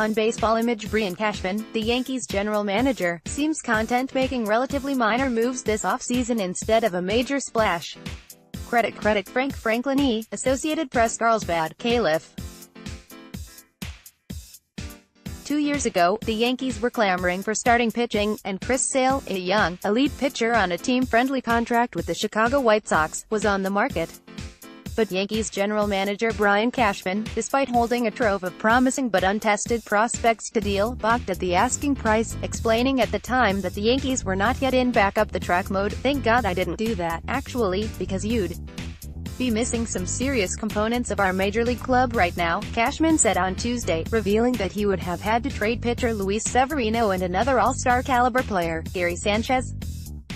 On BaseballImageBrian Cashman, the Yankees general manager, seems content making relatively minor moves this offseason instead of a major splash. CreditCreditFrank Franklin Ii, Associated Press CRLSBAD, Calif. 2 years ago, the Yankees were clamoring for starting pitching, and Chris Sale, a young, elite pitcher on a team-friendly contract with the Chicago White Sox, was on the market. But Yankees general manager Brian Cashman, despite holding a trove of promising but untested prospects to deal, balked at the asking price, explaining at the time that the Yankees were not yet in back-up-the-track mode. "Thank God I didn't do that, actually, because you'd be missing some serious components of our major league club right now," Cashman said on Tuesday, revealing that he would have had to trade pitcher Luis Severino and another all-star caliber player, Gary Sanchez,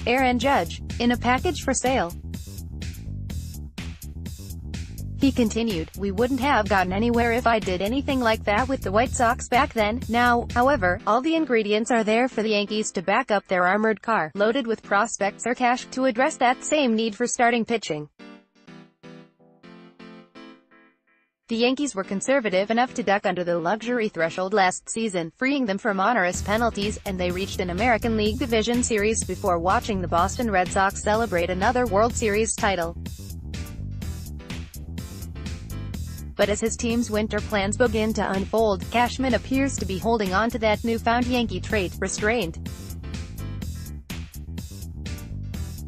Aaron Judge, in a package for Sale. He continued, "We wouldn't have gotten anywhere if I did anything like that with the White Sox back then. Now, however, all the ingredients are there for the Yankees to back up their armored car, loaded with prospects or cash, to address that same need for starting pitching." The Yankees were conservative enough to duck under the luxury threshold last season, freeing them from onerous penalties, and they reached an American League Division Series before watching the Boston Red Sox celebrate another World Series title. But as his team's winter plans begin to unfold, Cashman appears to be holding on to that newfound Yankee trait, restraint.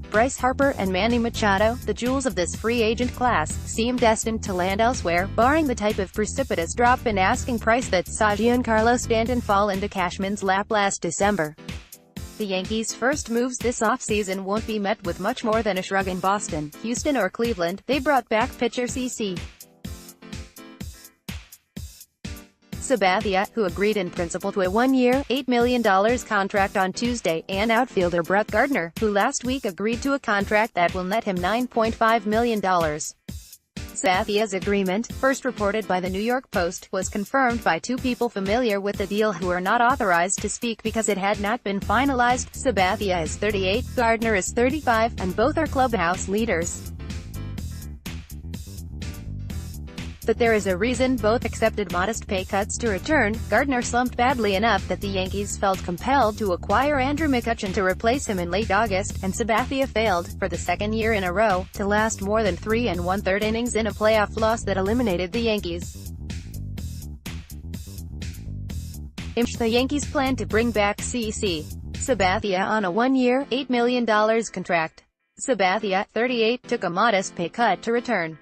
Bryce Harper and Manny Machado, the jewels of this free agent class, seem destined to land elsewhere, barring the type of precipitous drop in asking price that saw Giancarlo Stanton fall into Cashman's lap last December. The Yankees' first moves this offseason won't be met with much more than a shrug in Boston, Houston or Cleveland. They brought back pitcher CC Sabathia, who agreed in principle to a one-year, $8 million contract on Tuesday, and outfielder Brett Gardner, who last week agreed to a contract that will net him $9.5 million. Sabathia's agreement, first reported by the New York Post, was confirmed by two people familiar with the deal who are not authorized to speak because it had not been finalized. Sabathia is 38, Gardner is 35, and both are clubhouse leaders. But there is a reason both accepted modest pay cuts to return. Gardner slumped badly enough that the Yankees felt compelled to acquire Andrew McCutchen to replace him in late August, and Sabathia failed, for the second year in a row, to last more than 3 1/3 innings in a playoff loss that eliminated the Yankees. The Yankees plan to bring back CC Sabathia on a one-year, $8 million contract. Sabathia, 38, took a modest pay cut to return.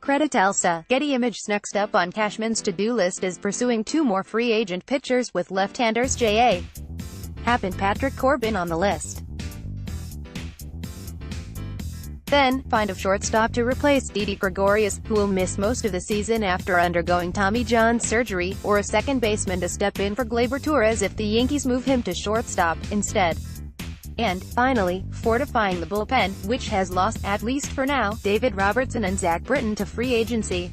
CreditCreditFrank. Getty Images. Next up on Cashman's to-do list is pursuing 2 more free agent pitchers, with left-handers J.A. Happ and Patrick Corbin on the list. Then, find a shortstop to replace Didi Gregorius, who will miss most of the season after undergoing Tommy John surgery, or a second baseman to step in for Gleyber Torres if the Yankees move him to shortstop instead. And, finally, fortifying the bullpen, which has lost, at least for now, David Robertson and Zach Britton to free agency.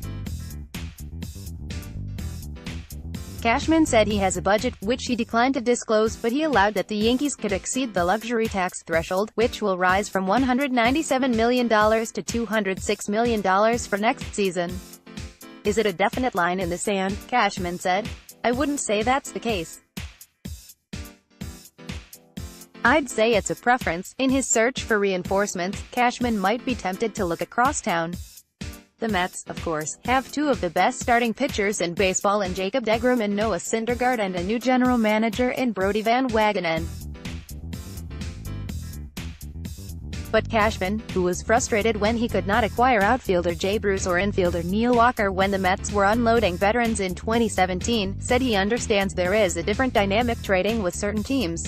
Cashman said he has a budget, which he declined to disclose, but he allowed that the Yankees could exceed the luxury tax threshold, which will rise from $197 million to $206 million for next season. "Is it a definite line in the sand?" Cashman said. "I wouldn't say that's the case. I'd say it's a preference." In his search for reinforcements, Cashman might be tempted to look across town. The Mets, of course, have 2 of the best starting pitchers in baseball in Jacob deGrom and Noah Syndergaard, and a new general manager in Brodie Van Wagenen. But Cashman, who was frustrated when he could not acquire outfielder Jay Bruce or infielder Neil Walker when the Mets were unloading veterans in 2017, said he understands there is a different dynamic trading with certain teams.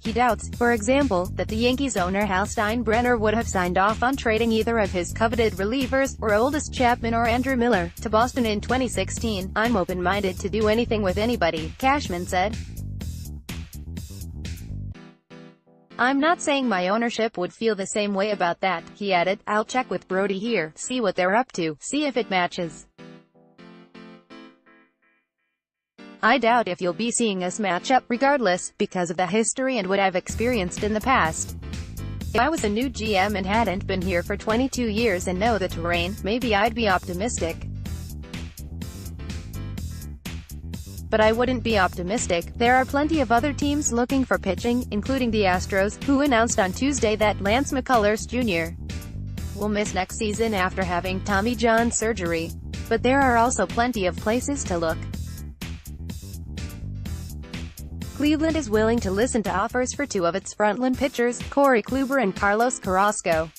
He doubts, for example, that the Yankees owner Hal Steinbrenner would have signed off on trading either of his coveted relievers, or Aroldis Chapman or Andrew Miller, to Boston in 2016. "I'm open-minded to do anything with anybody," Cashman said. "I'm not saying my ownership would feel the same way about that," he added. "I'll check with Brodie here, see what they're up to, see if it matches. I doubt if you'll be seeing us match up, regardless, because of the history and what I've experienced in the past. If I was a new GM and hadn't been here for 22 years and know the terrain, maybe I'd be optimistic. but I wouldn't be optimistic. There are plenty of other teams looking for pitching, including the Astros, who announced on Tuesday that Lance McCullers Jr. will miss next season after having Tommy John surgery. But there are also plenty of places to look. Cleveland is willing to listen to offers for two of its frontline pitchers, Corey Kluber and Carlos Carrasco.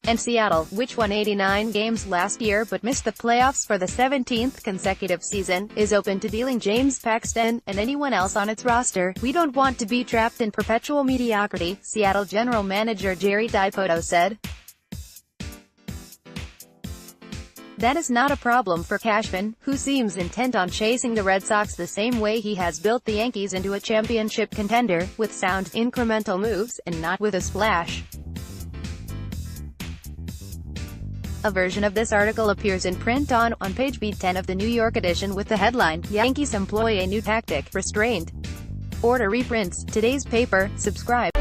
And Seattle, which won 89 games last year but missed the playoffs for the 17th consecutive season, is open to dealing James Paxton and anyone else on its roster. "We don't want to be trapped in perpetual mediocrity," Seattle general manager Jerry Dipoto said. That is not a problem for Cashman, who seems intent on chasing the Red Sox the same way he has built the Yankees into a championship contender, with sound, incremental moves, and not with a splash. A version of this article appears in print on page B10 of the New York edition with the headline, "Yankees employ a new tactic, restraint." Order reprints. Today's paper. Subscribe.